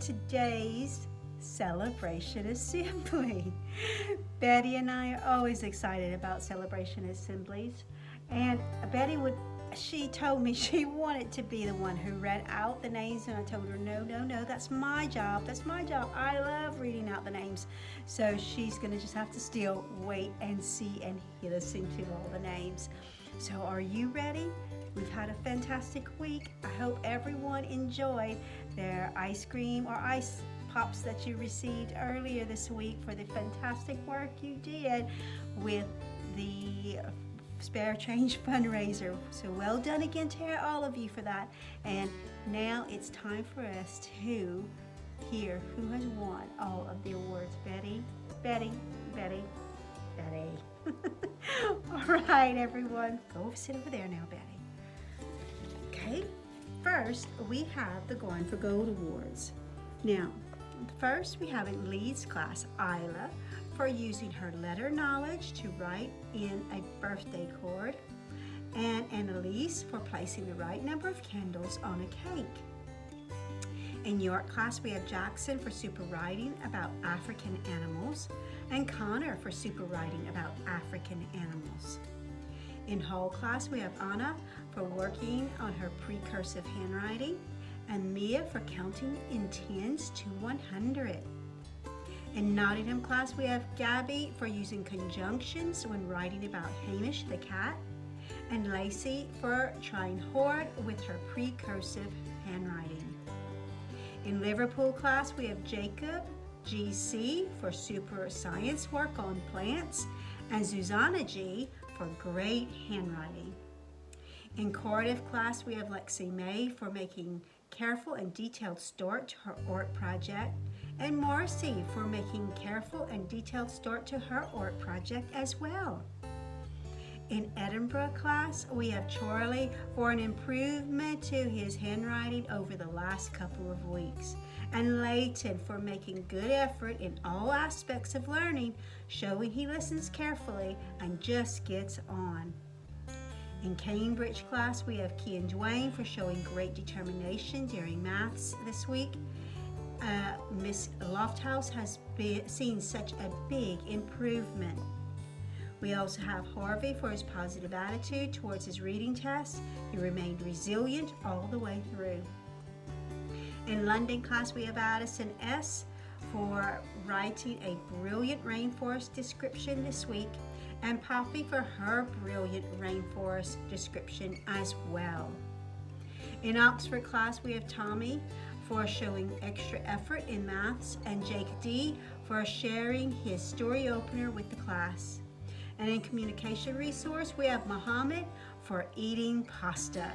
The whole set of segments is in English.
today's celebration assembly. Betty and I are always excited about celebration assemblies, and she told me she wanted to be the one who read out the names, and I told her, no, that's my job. I love reading out the names. So she's going to just have to still wait and see and listen to all the names. So are you ready? We've had a fantastic week. I hope everyone enjoyed their ice cream or ice pops that you received earlier this week for the fantastic work you did with the Spare Change fundraiser. So well done again to all of you for that. And now it's time for us to hear who has won all of the awards. Betty. All right, everyone, go sit over there now, Betty. Okay, first we have the Going for Gold Awards. Now, first we have in Leeds class Isla for using her letter knowledge to write in a birthday card, and Annalise for placing the right number of candles on a cake. In York class we have Jackson for super writing about African animals, and Connor for super writing about African animals. In Hall class we have Anna for working on her precursive handwriting, and Mia for counting in tens to 100. In Nottingham class we have Gabby for using conjunctions when writing about Hamish the cat, and Lacey for trying hard with her precursive handwriting. In Liverpool class we have Jacob GC for super science work on plants, and Susanna G for great handwriting. In Cardiff class we have Lexi May for making careful and detailed start to her art project, and Marcy for making careful and detailed start to her art project as well. In Edinburgh class we have Charlie for an improvement to his handwriting over the last couple of weeks, and Layton for making good effort in all aspects of learning, showing he listens carefully and just gets on. In Cambridge class we have Key and Dwayne for showing great determination during maths this week. Miss Lofthouse has seen such a big improvement. We also have Harvey for his positive attitude towards his reading test. He remained resilient all the way through. In London class we have Addison S for writing a brilliant rainforest description this week, and Poppy for her brilliant rainforest description as well. In Oxford class we have Tommy for showing extra effort in maths, and Jake D for sharing his story opener with the class. And in communication resource we have Mohammed for eating pasta.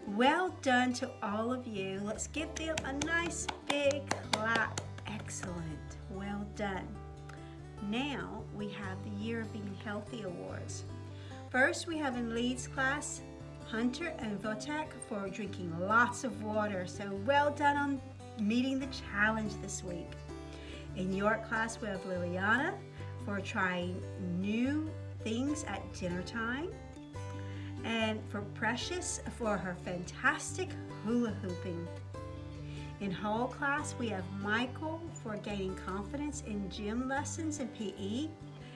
Well done to all of you. Let's give them a nice big clap. Excellent. Well done. Now we have the Year of Being Healthy Awards. First we have in Leeds class Hunter and Votek for drinking lots of water. So well done on meeting the challenge this week. In York class we have Liliana for trying new things at dinner time, and for Precious for her fantastic hula hooping. In Hall class we have Michael for gaining confidence in gym lessons and PE,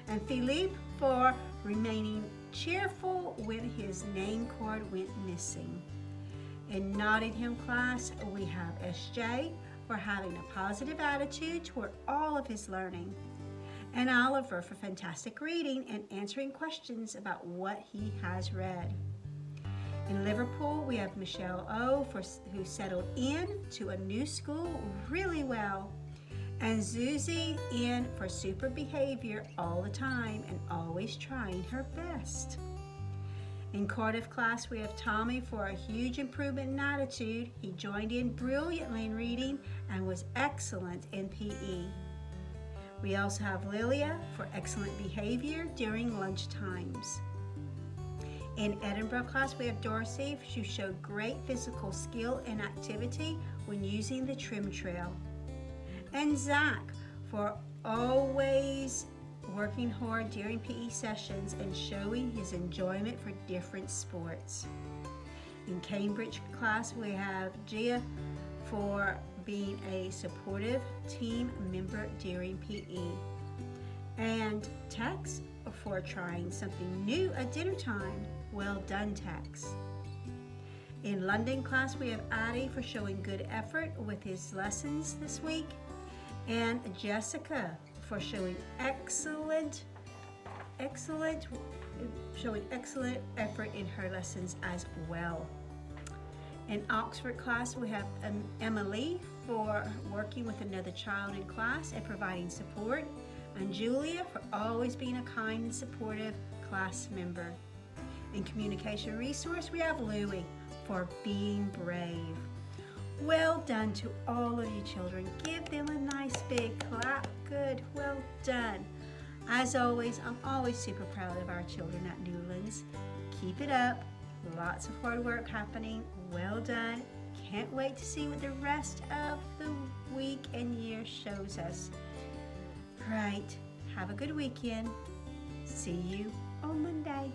and Philippe for remaining cheerful when his name card went missing. In Nottingham class we have SJ for having a positive attitude toward all of his learning, and Oliver for fantastic reading and answering questions about what he has read. In Liverpool we have Michelle O who settled in to a new school really well, and Zuzi in for super behavior all the time and always trying her best. In Cardiff class we have Tommy for a huge improvement in attitude. He joined in brilliantly in reading and was excellent in PE. We also have Lilia for excellent behavior during lunch times. In Edinburgh class we have Darcy who showed great physical skill and activity when using the trim trail. And Zach for always working hard during PE sessions and showing his enjoyment for different sports. In Cambridge class we have Gia for being a supportive team member during PE. And Tex for trying something new at dinner time. Well done, Tex. In London class, we have Addie for showing good effort with his lessons this week, and Jessica for showing excellent effort in her lessons as well. In Oxford class, we have Emily for working with another child in class and providing support, and Julia for always being a kind and supportive class member. In communication resource, we have Louie for being brave. Well done to all of you children. Give them a nice big clap. Good, well done. As always, I'm always super proud of our children at Newlands. Keep it up. Lots of hard work happening. Well done. Can't wait to see what the rest of the week and year shows us. Right. Have a good weekend. See you on Monday.